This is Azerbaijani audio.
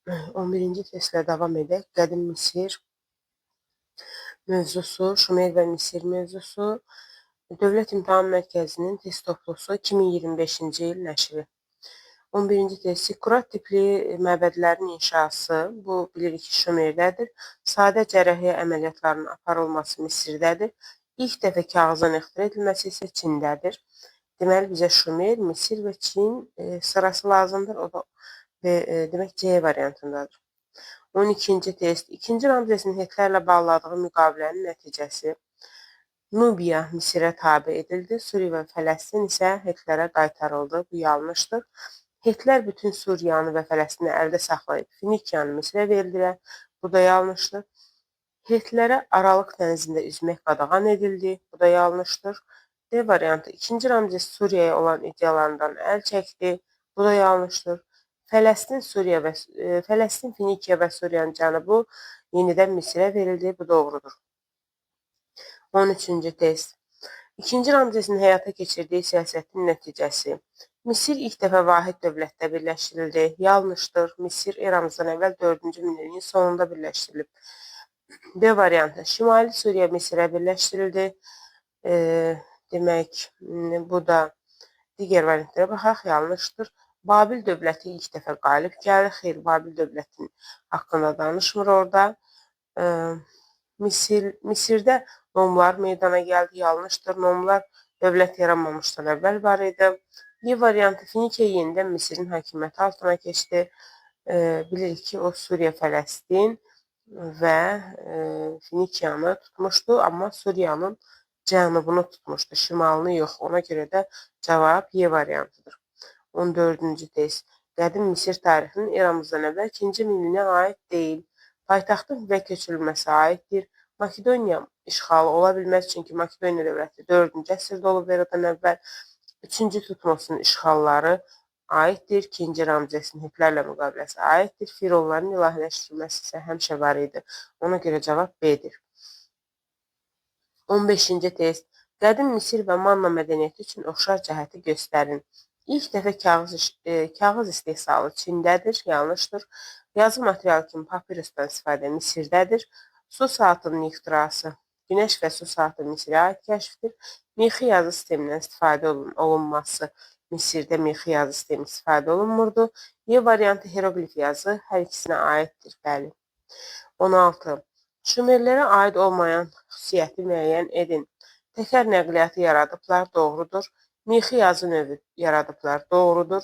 11-ci testlə davam edək. Qədim Misir mövzusu, Şumer və Misir mövzusu. Dövlət İmtahan Mərkəzinin test toplusu 2025-ci il nəşri. 11-ci test Sikkurat tipli məbədlərin inşası, bu bilirik ki, Şumerdədir. Sadə cərrahiyyə əməliyyatlarının aparılması Misirdədir. İlk dəfə kağızın ixtira edilməsi isə Çindədir. Deməli, bizə Şumer, Misir və Çin sırası lazımdır. O da demək C variantındadır. 12-ci test. 2-ci Ramzesin Hitlerlə bağladığı müqavilənin nəticəsi. Nubiya Misirə tabe edildi. Suriya və Fələstin isə Hitlerə qaytarıldı. Bu yanlışdır. Hitler bütün Suriyanı və Fələstini əldə saxlayıb Finikiyanı Misirə verdilər. Bu da yanlışdır. Hitlerə Aralıq dənizində üzmək qadağan edildi. Bu da yanlışdır. D variantı. 2-ci Ramzes Suriyaya olan iddialarından əl çəkdi. Bu da yanlışdır. Fələstin, Finikiya və Suriyanın cənubu yenidən Misirə verildi. Bu doğrudur. 13-cü test. 2-ci Ramzesin həyata keçirdiyi siyasətin nəticəsi. Misir ilk dəfə vahid dövlətdə birləşdirildi. Yanlışdır. Misir eramızdan əvvəl 4-cü minilliyin sonunda birləşdirilib. B variantı. Şimali Suriya Misirə birləşdirildi. Demək, bu da digər variantlara baxaq. Yanlışdır. Babil dövləti ilk dəfə qalib gəlir. Xeyr, Babil dövlətinin haqqında danışmır orada. Misirdə Nomlar meydana gəldi. Yanlışdır. Nomlar dövlət yaranmamışdan əvvəl var idi. B variantı. Finikiya yenidən Misirin hakimiyyəti altına keçdi. Bilirik ki, o Suriya, Fələstin və Finikiyanı tutmuşdu, amma Suriyanın cənubunu tutmuşdu, şimalını yox. Ona görə də cavab Y variantıdır. 14-cü test. Qədim Misir tarixinin eramızdan əvvəl 2-ci miniliyinə aid deyil. Paytaxtın və köçürülməsi aiddir. Makedoniya işğalı ola bilməz, çünki Makedoniya dövləti 4-cü əsrdə olub eradan əvvəl. 3-cü Tutmosun işğalları aiddir. 2-ci Ramzesin Hitlerlə müqaviləsi aiddir. Fironların ilahiləşdirilməsi isə həmişə var idi. Ona görə cavab B-dir. 15-ci test. Qədim Misir və Manna mədəniyyəti üçün oxşar cəhəti göstərin. İlk dəfə kağız istehsalı Çindədir. Yanlışdır. Yazı materialı kimi papirusdan istifadə Misirdədir. Su saatının ixtirası. Günəş və su saatı Misirə aid kəşfdir. Mixi yazı sistemindən istifadə olunması. Misirdə mixi yazı sistemi istifadə olunmurdu. Y variantı hieroglif yazı hər ikisinə aiddir. Bəli. 16. Şumerlərə aid olmayan xüsusiyyəti müəyyən edin. Təkər nəqliyyatı yaradıblar, doğrudur. Mixi yazı növü yaradıblar, doğrudur.